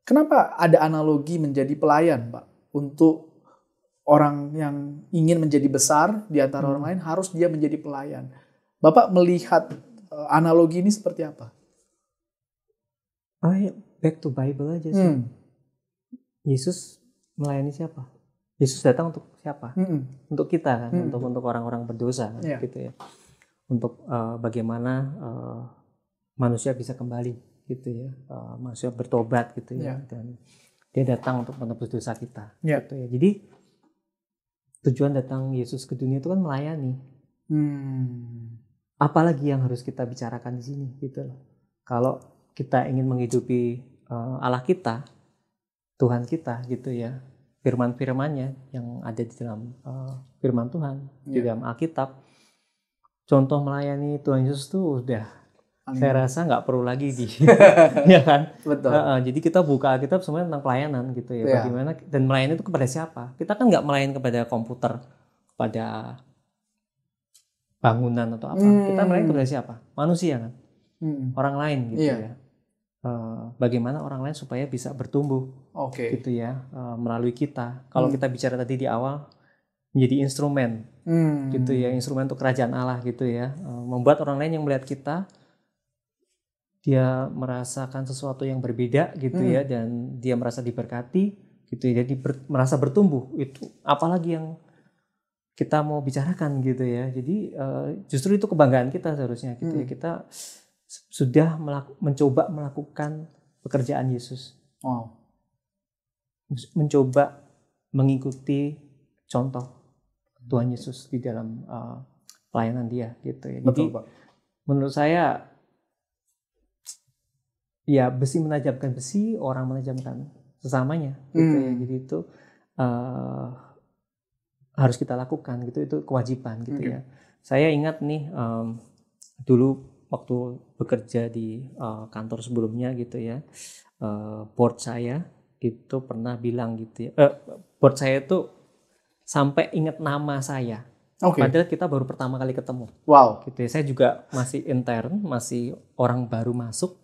Speaker 1: Kenapa ada analogi menjadi pelayan, Pak? Untuk orang yang ingin menjadi besar di antara orang lain, harus dia menjadi pelayan. Bapak melihat analogi ini seperti apa?
Speaker 2: Back to Bible aja sih. Yesus melayani siapa? Yesus datang untuk siapa? Untuk kita kan, untuk orang-orang berdosa kan, gitu ya. Untuk bagaimana manusia bisa kembali gitu ya, manusia bertobat gitu ya, dan dia datang untuk menebus dosa kita gitu ya. Jadi tujuan datang Yesus ke dunia itu kan melayani. Apalagi yang harus kita bicarakan di sini gitu loh. Kalau kita ingin menghidupi Allah kita, Tuhan kita gitu ya, firman-firmannya yang ada di dalam firman Tuhan di dalam Alkitab, contoh melayani Tuhan Yesus tuh udah saya rasa nggak perlu lagi ya kan.
Speaker 1: Betul.
Speaker 2: Jadi kita buka Alkitab semuanya tentang pelayanan gitu ya. Bagaimana dan melayani itu kepada siapa? Kita kan nggak melayani kepada komputer, kepada bangunan atau apa. Kita melayani kepada siapa? Manusia kan. Orang lain gitu ya. Bagaimana orang lain supaya bisa bertumbuh gitu ya, melalui kita. Kalau kita bicara tadi di awal, menjadi instrumen gitu ya, instrumen untuk kerajaan Allah gitu ya, membuat orang lain yang melihat kita, dia merasakan sesuatu yang berbeda gitu ya, dan dia merasa diberkati gitu ya, jadi merasa bertumbuh. Itu apalagi yang kita mau bicarakan gitu ya. Jadi justru itu kebanggaan kita seharusnya gitu ya. Kita sudah mencoba melakukan pekerjaan Yesus. Mencoba mengikuti contoh Tuhan Yesus di dalam pelayanan dia gitu ya. Jadi menurut saya ya, besi menajamkan besi, orang menajamkan sesamanya gitu ya. Jadi itu harus kita lakukan gitu, itu kewajiban gitu ya. Saya ingat nih dulu waktu bekerja di kantor sebelumnya gitu ya, board saya itu pernah bilang gitu ya, board saya itu sampai ingat nama saya. Padahal kita baru pertama kali ketemu. Gitu ya. Saya juga masih intern, masih orang baru masuk.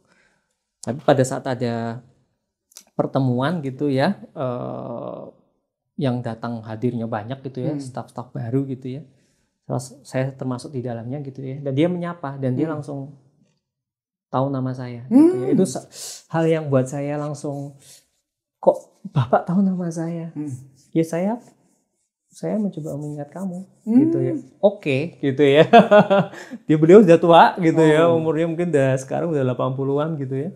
Speaker 2: Tapi pada saat ada pertemuan gitu ya, yang datang hadirnya banyak gitu ya, staf-staf baru gitu ya, saya termasuk di dalamnya gitu ya, dan dia menyapa dan dia langsung tahu nama saya. Gitu ya. Itu hal yang buat saya langsung, kok Bapak tahu nama saya? Ya saya mencoba mengingat kamu, gitu ya. Oke, gitu ya. Beliau sudah tua, gitu ya. Umurnya mungkin sekarang udah 80-an, gitu ya.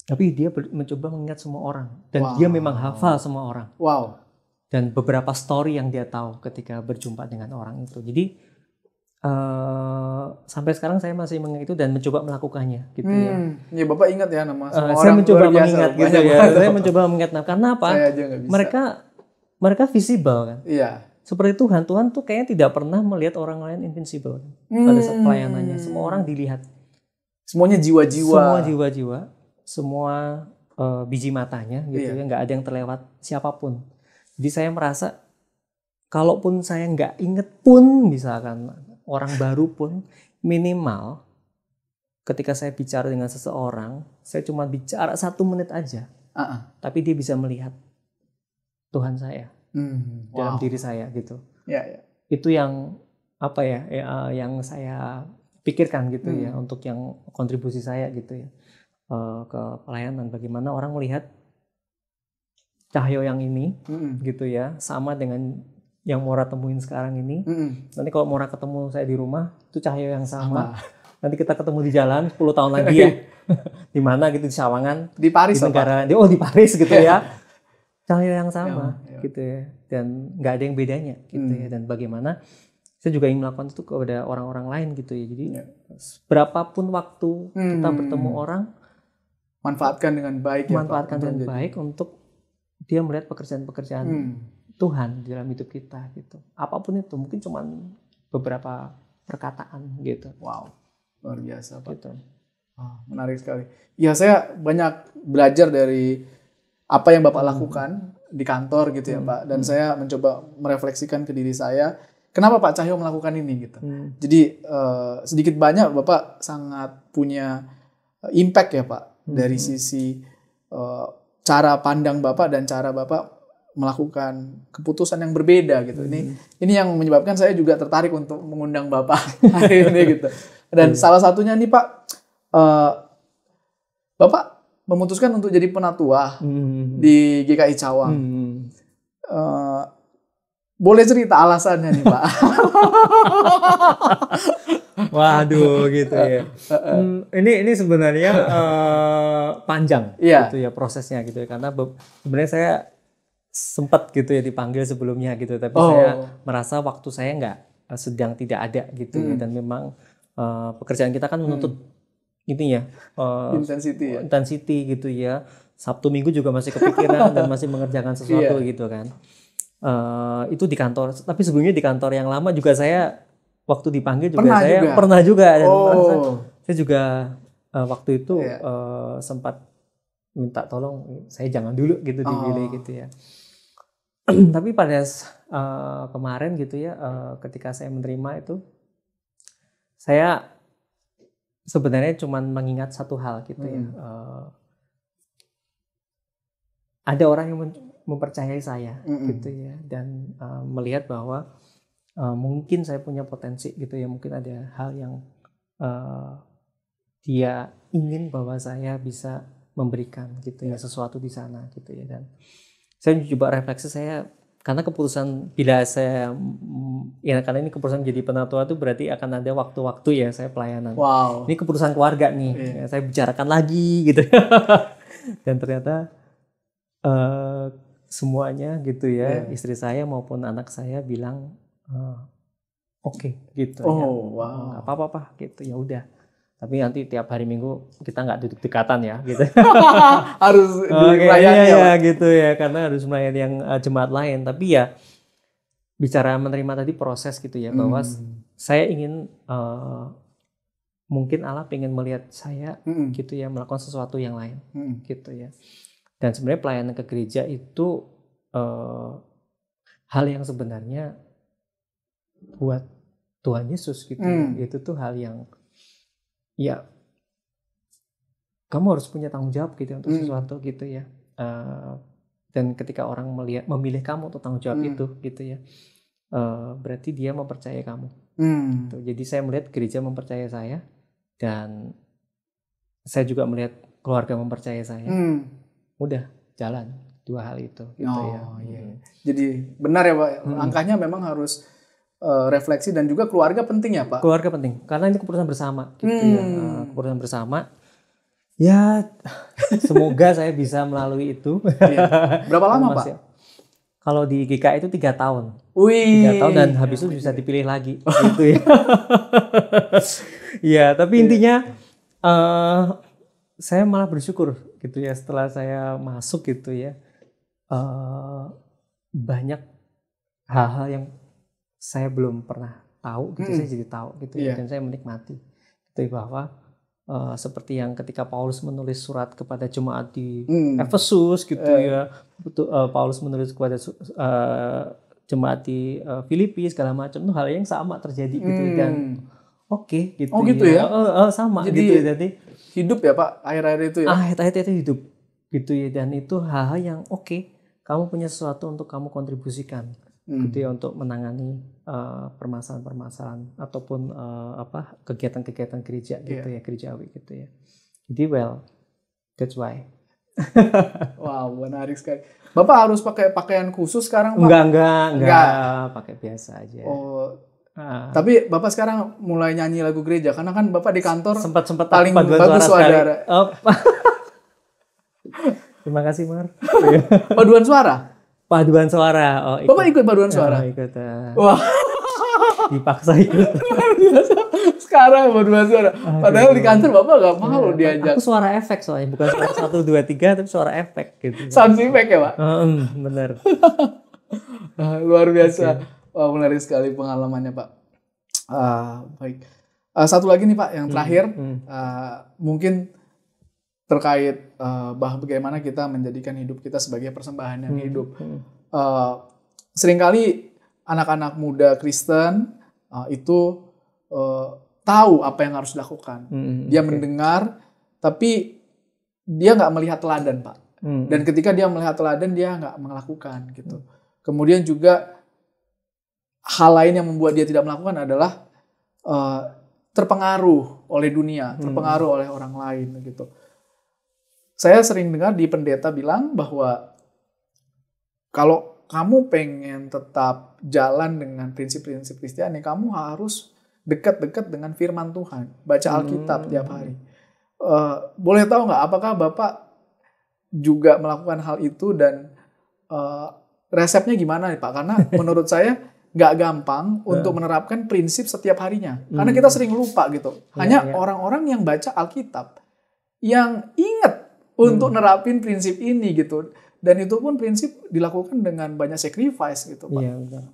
Speaker 2: Tapi dia mencoba mengingat semua orang. Dan dia memang hafal semua orang.
Speaker 1: Wow.
Speaker 2: Dan beberapa story yang dia tahu ketika berjumpa dengan orang itu. Jadi sampai sekarang saya masih mengingat itu dan mencoba melakukannya, gitu ya.
Speaker 1: Ya Bapak ingat ya nama semua orang.
Speaker 2: Saya mencoba mengingat, gitu ya. Saya mencoba mengingat. Karena apa? Mereka visible kan.
Speaker 1: Iya.
Speaker 2: Seperti Tuhan tuh kayaknya tidak pernah melihat orang lain invincible kan? Pada saat pelayanannya. Semua orang dilihat.
Speaker 1: Semuanya jiwa-jiwa.
Speaker 2: Semua jiwa-jiwa, semua biji matanya, gitu ya. Nggak ada yang terlewat siapapun. Jadi saya merasa, kalaupun saya nggak inget pun, misalkan orang baru pun, minimal ketika saya bicara dengan seseorang, saya cuma bicara 1 menit aja, tapi dia bisa melihat Tuhan saya dalam diri saya, gitu. Itu yang apa ya, yang saya pikirkan, gitu ya, untuk yang kontribusi saya, gitu ya, ke pelayanan. Bagaimana orang melihat Cahyo yang ini, gitu ya, sama dengan yang Mora temuin sekarang ini. Nanti kalau Mora ketemu saya di rumah, itu Cahyo yang sama. Nanti kita ketemu di jalan 10 tahun lagi ya. Di mana gitu, di Sawangan,
Speaker 1: di Paris,
Speaker 2: di negara, di Paris, gitu ya. Cahyo yang sama, gitu ya. Dan nggak ada yang bedanya, gitu ya. Dan bagaimana saya juga ingin melakukan itu kepada orang-orang lain, gitu ya. Jadi berapapun waktu kita bertemu orang,
Speaker 1: manfaatkan dengan baik.
Speaker 2: Manfaatkan dengan baik untuk dia melihat pekerjaan-pekerjaan Tuhan di dalam hidup kita, gitu. Apapun itu, mungkin cuma beberapa perkataan, gitu.
Speaker 1: Wow, luar biasa Pak.
Speaker 2: Gitu.
Speaker 1: Menarik sekali. Ya, saya banyak belajar dari apa yang Bapak lakukan di kantor, gitu ya Pak. Dan saya mencoba merefleksikan ke diri saya, kenapa Pak Cahyo melakukan ini, gitu. Jadi sedikit banyak Bapak sangat punya impact ya Pak, dari sisi cara pandang Bapak dan cara Bapak melakukan keputusan yang berbeda, gitu. Ini yang menyebabkan saya juga tertarik untuk mengundang Bapak hari ini, gitu. Dan salah satunya nih Pak, Bapak memutuskan untuk jadi penatua di GKI Cawang. Boleh cerita alasannya nih Pak?
Speaker 2: Waduh, gitu ya. Ini sebenarnya panjang, gitu ya prosesnya, gitu ya. Karena sebenarnya saya sempat gitu ya dipanggil sebelumnya, gitu. Tapi saya merasa waktu saya sedang tidak ada, gitu ya. Dan memang pekerjaan kita kan menuntut ini ya, intensity, gitu ya. Sabtu Minggu juga masih kepikiran dan masih mengerjakan sesuatu, gitu kan. Itu di kantor, tapi sebelumnya di kantor yang lama juga saya waktu dipanggil juga pernah juga dan saya juga waktu itu sempat minta tolong saya jangan dulu gitu dipilih, gitu ya. Tapi pada kemarin, gitu ya, ketika saya menerima itu, saya sebenarnya cuma mengingat satu hal, gitu ya. Ada orang yang mempercayai saya, gitu ya, dan melihat bahwa mungkin saya punya potensi, gitu ya, mungkin ada hal yang dia ingin bahwa saya bisa memberikan, gitu ya, sesuatu di sana, gitu ya. Dan saya coba refleksi saya, karena keputusan bila saya karena ini keputusan jadi penatua itu berarti akan ada waktu-waktu ya saya pelayanan. Ini keputusan keluarga nih, saya bicarakan lagi, gitu. Dan ternyata semuanya, gitu ya, istri saya maupun anak saya bilang oke, gitu ya. Nggak apa-apa, gitu, ya udah. Tapi nanti tiap hari Minggu kita nggak duduk-dekatan ya, gitu.
Speaker 1: Harus melayani
Speaker 2: ya, gitu ya, karena harus melayani yang jemaat lain. Tapi ya bicara menerima tadi proses, gitu ya, bahwa saya ingin mungkin Allah pengen melihat saya, gitu ya, melakukan sesuatu yang lain, gitu ya. Dan sebenarnya pelayanan ke gereja itu hal yang sebenarnya buat Tuhan Yesus, gitu ya. Itu tuh hal yang ya kamu harus punya tanggung jawab, gitu untuk sesuatu, gitu ya. Dan ketika orang memilih kamu untuk tanggung jawab itu, gitu ya, berarti dia mempercayai kamu. Gitu. Jadi saya melihat gereja mempercayai saya, dan saya juga melihat keluarga mempercayai saya. Udah jalan 2 hal itu gitu ya.
Speaker 1: Iya. Jadi benar ya Pak, langkahnya memang harus refleksi dan juga keluarga penting ya Pak.
Speaker 2: Keluarga penting karena ini keputusan bersama gitu ya. Keputusan bersama. Ya semoga saya bisa melalui itu.
Speaker 1: Iya. Berapa lama Pak?
Speaker 2: Kalau di GKI itu 3 tahun. 3
Speaker 1: Wih.
Speaker 2: tahun dan habis itu bisa dipilih lagi gitu ya. Ya, tapi intinya saya malah bersyukur gitu ya setelah saya masuk gitu ya. Banyak hal-hal yang saya belum pernah tahu gitu, saya jadi tahu gitu ya, dan saya menikmati gitu bahwa seperti yang ketika Paulus menulis surat kepada jemaat di Efesus gitu ya, Paulus menulis kepada jemaat di Filipi segala macam, itu hal yang sama terjadi gitu dan gitu.
Speaker 1: Oh gitu ya?
Speaker 2: Sama
Speaker 1: jadi,
Speaker 2: gitu ya, jadi
Speaker 1: hidup ya Pak akhir-akhir itu ya?
Speaker 2: Akhir-akhir itu hidup gitu ya, dan itu hal-hal yang kamu punya sesuatu untuk kamu kontribusikan gitu ya, untuk menangani permasalahan-permasalahan ataupun kegiatan-kegiatan gereja gitu ya, gerejawi gitu ya. Jadi that's why.
Speaker 1: Wow, menarik sekali. Bapak harus pakai pakaian khusus sekarang Pak?
Speaker 2: Enggak, pakai biasa aja.
Speaker 1: Tapi Bapak sekarang mulai nyanyi lagu gereja karena kan Bapak di kantor
Speaker 2: sempat
Speaker 1: paling bagus suara.
Speaker 2: Terima kasih Mar.
Speaker 1: Paduan suara?
Speaker 2: Paduan suara.
Speaker 1: Bapak ikut paduan suara?
Speaker 2: Ikut.
Speaker 1: Wah.
Speaker 2: Dipaksa ikut.
Speaker 1: Sekarang paduan suara. Padahal di kantor Bapak gak mau diajak.
Speaker 2: Aku suara efek soalnya, bukan suara 1, 2, 3 tapi suara efek gitu.
Speaker 1: Sound effect ya Pak?
Speaker 2: Benar.
Speaker 1: Luar biasa. Wah, menarik sekali pengalamannya Pak. Baik. Satu lagi nih Pak, yang terakhir. Mungkin terkait bagaimana kita menjadikan hidup kita sebagai persembahan yang hidup. Seringkali anak-anak muda Kristen itu tahu apa yang harus dilakukan. Dia mendengar, tapi dia nggak melihat teladan Pak. Dan ketika dia melihat teladan, dia nggak melakukan gitu. Kemudian juga hal lain yang membuat dia tidak melakukan adalah terpengaruh oleh dunia, terpengaruh oleh orang lain gitu. Saya sering dengar di pendeta bilang bahwa kalau kamu pengen tetap jalan dengan prinsip-prinsip Kristiani, kamu harus dekat-dekat dengan firman Tuhan, baca Alkitab tiap hari. Boleh tahu nggak, apakah Bapak juga melakukan hal itu dan resepnya gimana nih Pak? Karena menurut saya nggak gampang untuk menerapkan prinsip setiap harinya. Karena kita sering lupa gitu. Hanya orang-orang yang baca Alkitab yang ingat untuk nerapin prinsip ini gitu, dan itu pun prinsip dilakukan dengan banyak sacrifice gitu Pak.
Speaker 2: Iya betul.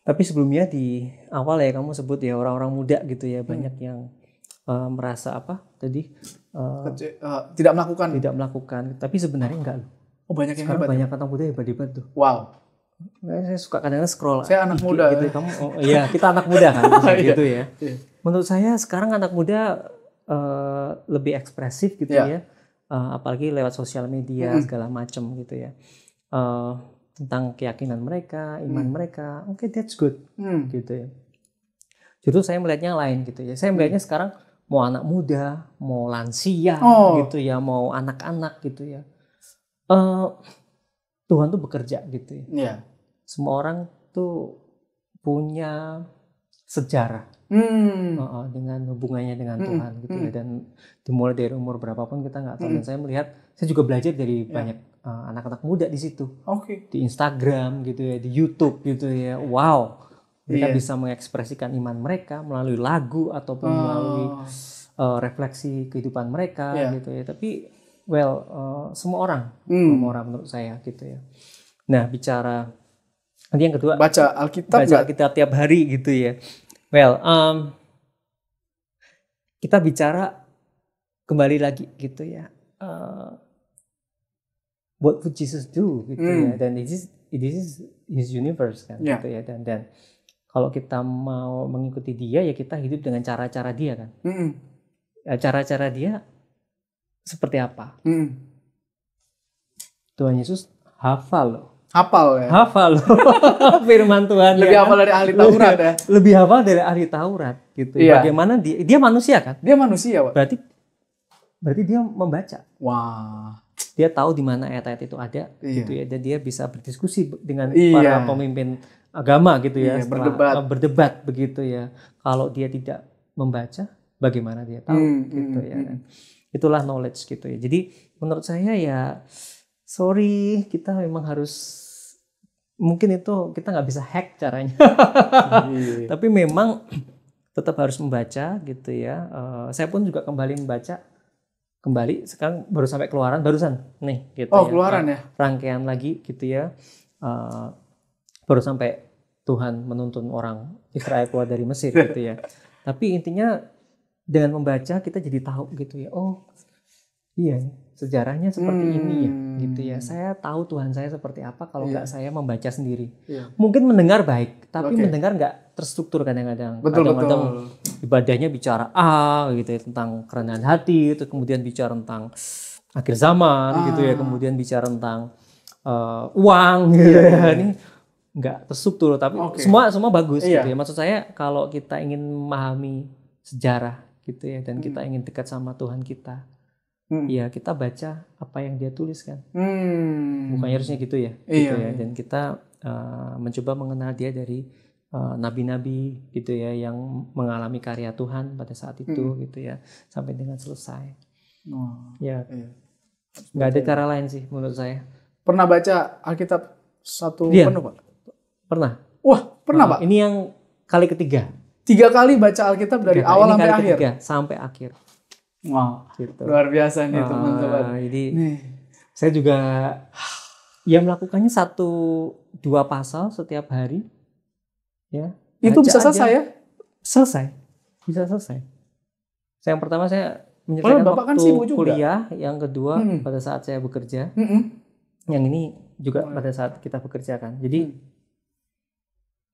Speaker 2: Tapi sebelumnya di awal ya kamu sebut ya orang-orang muda gitu ya, banyak yang merasa
Speaker 1: tidak melakukan.
Speaker 2: Tapi sebenarnya enggak loh.
Speaker 1: Oh banyak yang
Speaker 2: sekarang
Speaker 1: hebat.
Speaker 2: Banyak anak muda hebat tuh.
Speaker 1: Wow.
Speaker 2: Saya suka kadang-kadang scroll.
Speaker 1: Saya anak muda.
Speaker 2: Gitu. Kamu, kita anak muda kan, gitu ya. Menurut saya sekarang anak muda lebih ekspresif gitu ya. Apalagi lewat sosial media segala macam gitu ya, tentang keyakinan mereka, iman mereka, that's good gitu ya. Justru saya melihatnya lain gitu ya. Saya melihatnya sekarang mau anak muda, mau lansia gitu ya, mau anak-anak gitu ya. Tuhan tuh bekerja gitu ya. Semua orang tuh punya sejarah. Dengan hubungannya dengan Tuhan gitu ya, dan dimulai dari umur berapapun kita nggak tahu. Dan saya melihat, saya juga belajar dari banyak anak-anak muda di situ, di Instagram gitu ya, di YouTube gitu ya. Wow, mereka bisa mengekspresikan iman mereka melalui lagu ataupun melalui refleksi kehidupan mereka gitu ya. Tapi semua orang menurut saya gitu ya. Nah, bicara nanti yang kedua,
Speaker 1: baca Alkitab
Speaker 2: tiap hari gitu ya. Kita bicara kembali lagi gitu ya. What would Jesus do gitu ya? Dan this is his universe kan gitu ya. Dan kalau kita mau mengikuti dia, ya kita hidup dengan cara-cara dia kan. Cara-cara dia seperti apa? Tuhan Yesus hafal loh. Hafal loh. Firman Tuhan.
Speaker 1: Lebih hafal dari ahli Taurat ya.
Speaker 2: Lebih hafal dari ahli Taurat. gitu. Bagaimana dia manusia kan?
Speaker 1: Dia manusia, Pak.
Speaker 2: Berarti dia membaca.
Speaker 1: Wah.
Speaker 2: Dia tahu di mana ayat-ayat itu ada, gitu ya. Dan dia bisa berdiskusi dengan para pemimpin agama, gitu ya. Berdebat begitu ya. Kalau dia tidak membaca, bagaimana dia tahu, gitu ya. Itulah knowledge, gitu ya. Jadi menurut saya ya, sorry, kita memang harus, mungkin itu kita nggak bisa hack caranya. Tapi memang tetap harus membaca, gitu ya. Saya pun juga kembali membaca. Sekarang baru sampai keluaran barusan nih gitu.
Speaker 1: Keluaran ya.
Speaker 2: Rangkaian lagi gitu ya. Baru sampai Tuhan menuntun orang Israel keluar dari Mesir gitu ya. Tapi intinya dengan membaca kita jadi tahu gitu ya. Oh iya, sejarahnya seperti ini ya gitu ya. Saya tahu Tuhan saya seperti apa kalau nggak saya membaca sendiri. Mungkin mendengar baik, tapi mendengar nggak terstruktur kadang-kadang. Kadang-kadang ibadahnya bicara gitu ya, tentang kerendahan hati, itu kemudian bicara tentang akhir zaman gitu ya, kemudian bicara tentang uang gitu ya. Ini nggak terstruktur, tapi semua bagus gitu ya. Maksud saya kalau kita ingin memahami sejarah gitu ya, dan kita ingin dekat sama Tuhan kita, ya kita baca apa yang dia tulis kan. Bukannya harusnya gitu ya, gitu ya. Dan kita mencoba mengenal dia dari nabi-nabi gitu ya, yang mengalami karya Tuhan pada saat itu gitu ya, sampai dengan selesai. Nggak ada cara lain sih menurut saya.
Speaker 1: Pernah baca Alkitab penuh, Pak?
Speaker 2: Pernah.
Speaker 1: Wah, pernah, Pak?
Speaker 2: Ini yang kali ketiga.
Speaker 1: 3 kali baca Alkitab dari awal sampai akhir.
Speaker 2: Sampai akhir.
Speaker 1: Wow, gitu. Luar biasa nih teman-teman.
Speaker 2: Jadi saya juga melakukannya 1-2 pasal setiap hari. Ya,
Speaker 1: itu bisa selesai ya?
Speaker 2: Bisa selesai. Yang pertama saya menyelesaikan waktu kuliah, yang kedua pada saat saya bekerja, yang ini juga pada saat kita bekerja kan. Jadi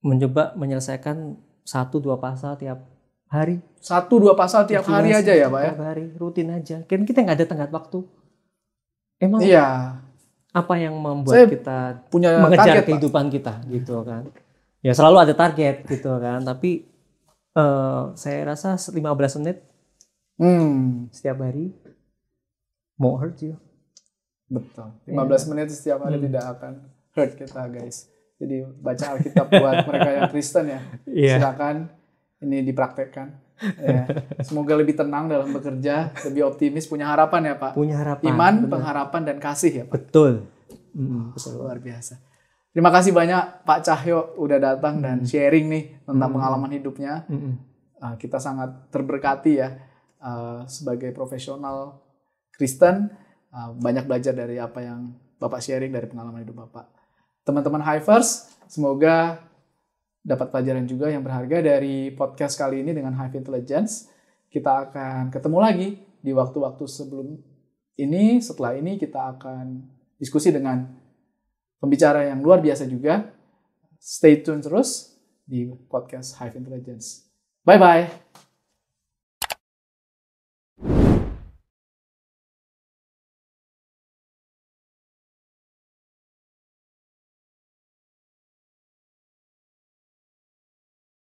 Speaker 2: mencoba menyelesaikan 1-2 pasal tiap hari.
Speaker 1: 1-2 pasal tiap hari aja ya, Pak ya?
Speaker 2: Tiap hari, rutin aja. Kan kita nggak ada tenggat waktu. Emang apa yang membuat kita mengejar target, kehidupan Pak? Kita gitu kan? Ya selalu ada target gitu kan, tapi saya rasa 15 menit setiap hari mau hurt you.
Speaker 1: Betul. 15 menit setiap hari tidak akan hurt kita, guys. Jadi baca Alkitab buat mereka yang Kristen ya. Silakan ini dipraktekkan. Semoga lebih tenang dalam bekerja, lebih optimis, punya harapan ya, Pak.
Speaker 2: Punya harapan.
Speaker 1: Iman, pengharapan dan kasih ya, Pak.
Speaker 2: Betul.
Speaker 1: Luar biasa. Terima kasih banyak Pak Cahyo udah datang dan sharing nih tentang pengalaman hidupnya. Kita sangat terberkati ya sebagai profesional Kristen, banyak belajar dari apa yang Bapak sharing dari pengalaman hidup Bapak. Teman-teman Hivers, semoga dapat pelajaran juga yang berharga dari podcast kali ini dengan Hive Intelligence. Kita akan ketemu lagi di waktu-waktu sebelum ini. Setelah ini kita akan diskusi dengan pembicara yang luar biasa juga. Stay tune terus di podcast Hive Intelligence. Bye-bye.